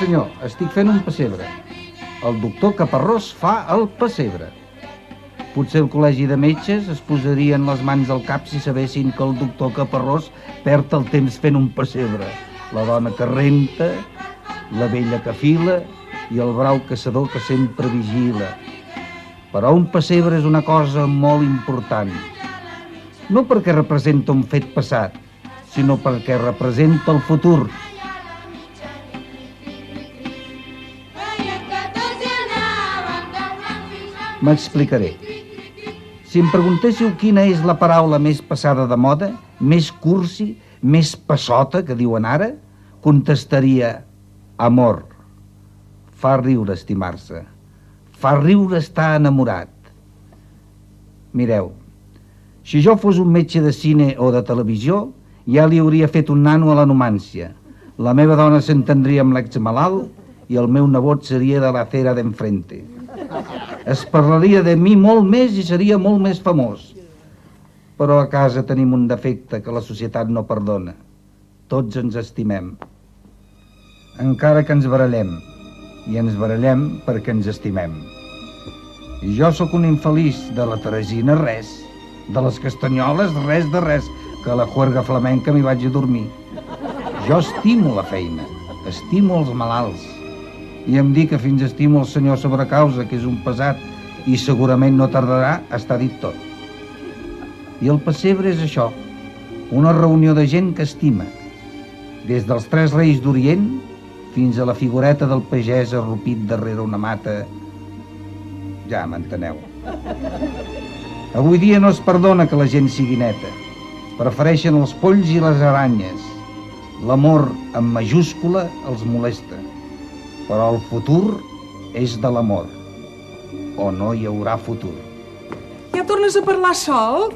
senyor, estic fent un pessebre. El doctor Caparrós fa el pessebre. Potser el col·legi de metges es posarien les mans al cap si sabessin que el doctor Caparrós perd el temps fent un pessebre. La dona que renta, la vella que fila i el brau caçador que sempre vigila. Però un pessebre és una cosa molt important. No perquè representa un fet passat, sinó perquè representa el futur. M'explicaré. Si em preguntéssiu quina és la paraula més passada de moda, més cursi, més passota, que diuen ara, contestaria amor. Fa riure estimar-se. Fa riure estar enamorat. Mireu, si jo fos un metge de cine o de televisió, ja li hauria fet un nano a la numància. La meva dona s'entendria amb l'exmalalt i el meu nebot seria de la acera d'enfrente. Es parlaria de mi molt més i seria molt més famós. Però a casa tenim un defecte que la societat no perdona. Tots ens estimem. Encara que ens barallem. I ens barallem perquè ens estimem. I jo sóc un infeliç, de la Teresina res, de les castanyoles res de res, que a la juerga flamenca m'hi vaig a dormir. Jo estimo la feina, estimo els malalts, i em dic que fins estimo el senyor Sobrecausa, que és un pesat, i segurament no tardarà a estar dit tot. I el pessebre és això, una reunió de gent que estima, des dels 3 reis d'Orient fins a la figureta del pagès arrupit darrere una mata. Ja m'enteneu. Avui dia no es perdona que la gent sigui neta. Prefereixen els polls i les aranyes. L'amor amb majúscula els molesta. Però el futur és de l'amor. O no hi haurà futur. Ja tornes a parlar sol?